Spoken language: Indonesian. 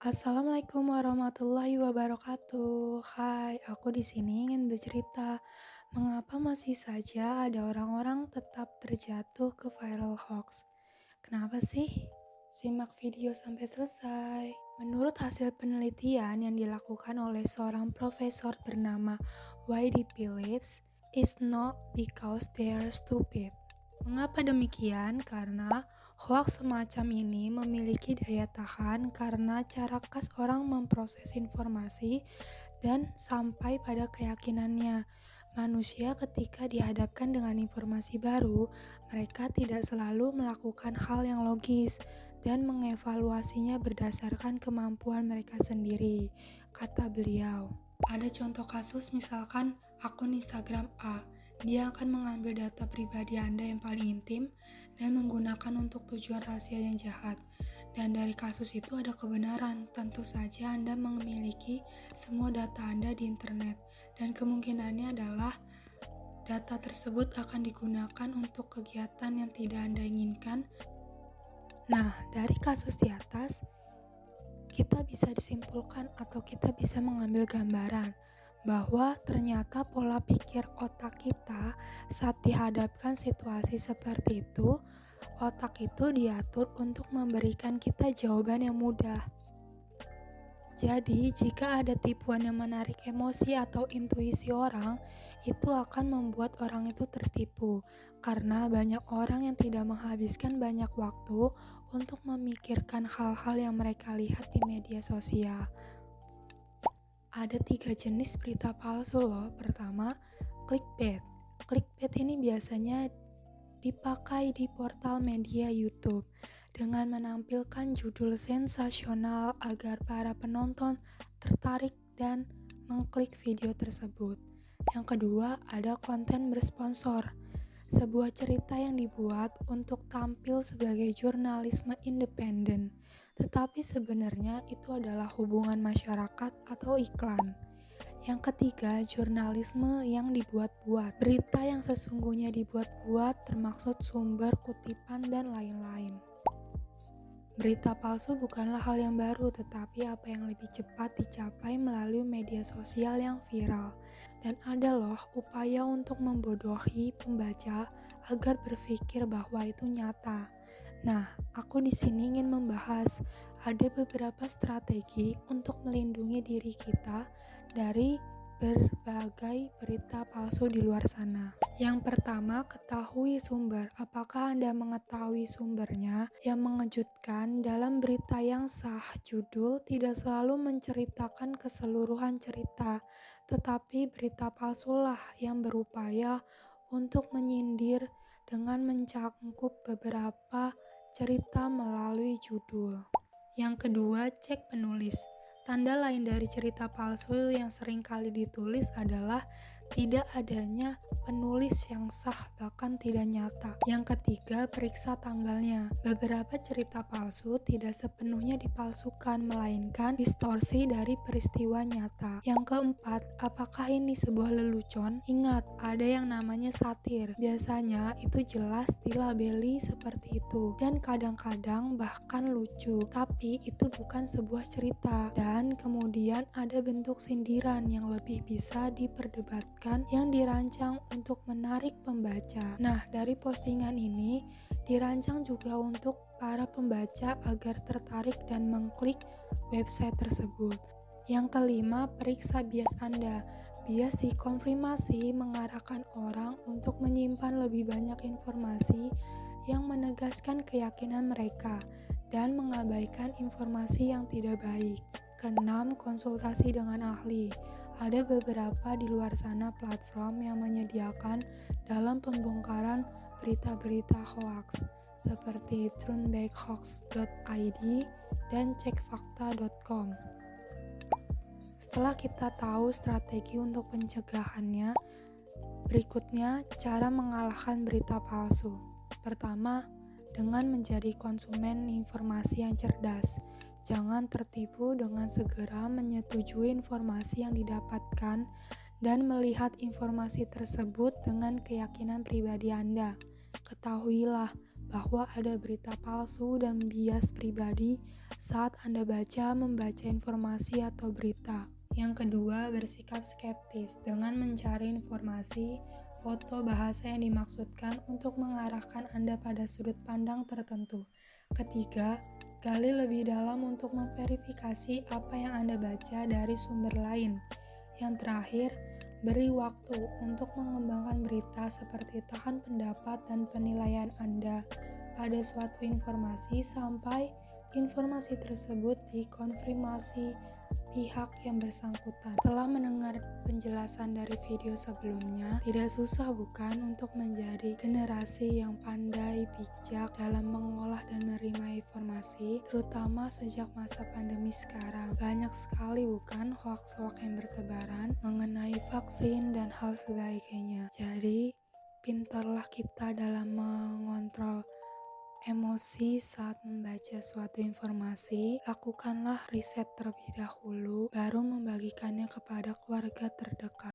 Assalamualaikum warahmatullahi wabarakatuh. Hai, aku di sini ingin bercerita mengapa masih saja ada orang-orang tetap terjatuh ke viral hoax. Kenapa sih? Simak video sampai selesai. Menurut hasil penelitian yang dilakukan oleh seorang profesor bernama Y.D. Phillips, it's not because they are stupid. Mengapa demikian? Karena hoaks semacam ini memiliki daya tahan karena cara khas orang memproses informasi dan sampai pada keyakinannya. Manusia ketika dihadapkan dengan informasi baru, mereka tidak selalu melakukan hal yang logis dan mengevaluasinya berdasarkan kemampuan mereka sendiri, kata beliau. Ada contoh kasus misalkan akun Instagram A. Dia akan mengambil data pribadi Anda yang paling intim dan menggunakan untuk tujuan rahasia yang jahat. Dan dari kasus itu ada kebenaran, tentu saja Anda memiliki semua data Anda di internet. Dan kemungkinannya adalah data tersebut akan digunakan untuk kegiatan yang tidak Anda inginkan. Nah, dari kasus di atas, kita bisa disimpulkan atau kita bisa mengambil gambaran bahwa ternyata pola pikir otak kita saat dihadapkan situasi seperti itu, otak itu diatur untuk memberikan kita jawaban yang mudah. Jadi, jika ada tipuan yang menarik emosi atau intuisi orang, itu akan membuat orang itu tertipu, karena banyak orang yang tidak menghabiskan banyak waktu untuk memikirkan hal-hal yang mereka lihat di media sosial. Ada 3 jenis berita palsu loh. Pertama, clickbait. Clickbait ini biasanya dipakai di portal media YouTube dengan menampilkan judul sensasional agar para penonton tertarik dan mengklik video tersebut. Yang kedua, ada konten bersponsor. Sebuah cerita yang dibuat untuk tampil sebagai jurnalisme independen, tetapi sebenarnya itu adalah hubungan masyarakat atau iklan. Yang ketiga, jurnalisme yang dibuat-buat. Berita yang sesungguhnya dibuat-buat termaksud sumber kutipan dan lain-lain. Berita palsu bukanlah hal yang baru, tetapi apa yang lebih cepat dicapai melalui media sosial yang viral. Dan ada loh upaya untuk membodohi pembaca agar berpikir bahwa itu nyata. Nah, aku di sini ingin membahas ada beberapa strategi untuk melindungi diri kita dari berbagai berita palsu di luar sana. Yang pertama, ketahui sumber. Apakah Anda mengetahui sumbernya? Yang mengejutkan, dalam berita yang sah, judul tidak selalu menceritakan keseluruhan cerita, tetapi berita palsulah yang berupaya untuk menyindir dengan mencangkup beberapa cerita melalui judul. Yang kedua, cek penulis. Tanda lain dari cerita palsu yang sering kali ditulis adalah tidak adanya penulis yang sah, bahkan tidak nyata. Yang ketiga, periksa tanggalnya. Beberapa cerita palsu tidak sepenuhnya dipalsukan, melainkan distorsi dari peristiwa nyata. Yang keempat, apakah ini sebuah lelucon? Ingat, ada yang namanya satir. Biasanya itu jelas dilabeli seperti itu, dan kadang-kadang bahkan lucu. Tapi itu bukan sebuah cerita. Dan kemudian ada bentuk sindiran yang lebih bisa diperdebatkan yang dirancang untuk menarik pembaca. Nah, dari postingan ini dirancang juga untuk para pembaca agar tertarik dan mengklik website tersebut. Yang kelima, periksa bias Anda. Bias dikonfirmasi mengarahkan orang untuk menyimpan lebih banyak informasi yang menegaskan keyakinan mereka dan mengabaikan informasi yang tidak baik. Keenam, konsultasi dengan ahli. Ada beberapa di luar sana platform yang menyediakan dalam pembongkaran berita-berita hoaks seperti turnbackhoax.id dan cekfakta.com. Setelah kita tahu strategi untuk pencegahannya, berikutnya cara mengalahkan berita palsu. Pertama, dengan menjadi konsumen informasi yang cerdas. Jangan tertipu dengan segera menyetujui informasi yang didapatkan dan melihat informasi tersebut dengan keyakinan pribadi Anda. Ketahuilah bahwa ada berita palsu dan bias pribadi saat Anda membaca informasi atau berita. Yang kedua, bersikap skeptis dengan mencari informasi, foto, bahasa yang dimaksudkan untuk mengarahkan Anda pada sudut pandang tertentu. Ketiga, gali lebih dalam untuk memverifikasi apa yang Anda baca dari sumber lain. Yang terakhir, beri waktu untuk mengembangkan berita seperti tahan pendapat dan penilaian Anda pada suatu informasi sampai informasi tersebut dikonfirmasi pihak yang bersangkutan. Setelah mendengar penjelasan dari video sebelumnya, tidak susah bukan untuk menjadi generasi yang pandai, bijak dalam mengolah dan menerima informasi, terutama sejak masa pandemi sekarang. Banyak sekali bukan hoaks-hoaks yang bertebaran mengenai vaksin dan hal sebagainya. Jadi, pintarlah kita dalam mengontrol emosi saat membaca suatu informasi. Lakukanlah riset terlebih dahulu, baru membagikannya kepada keluarga terdekat.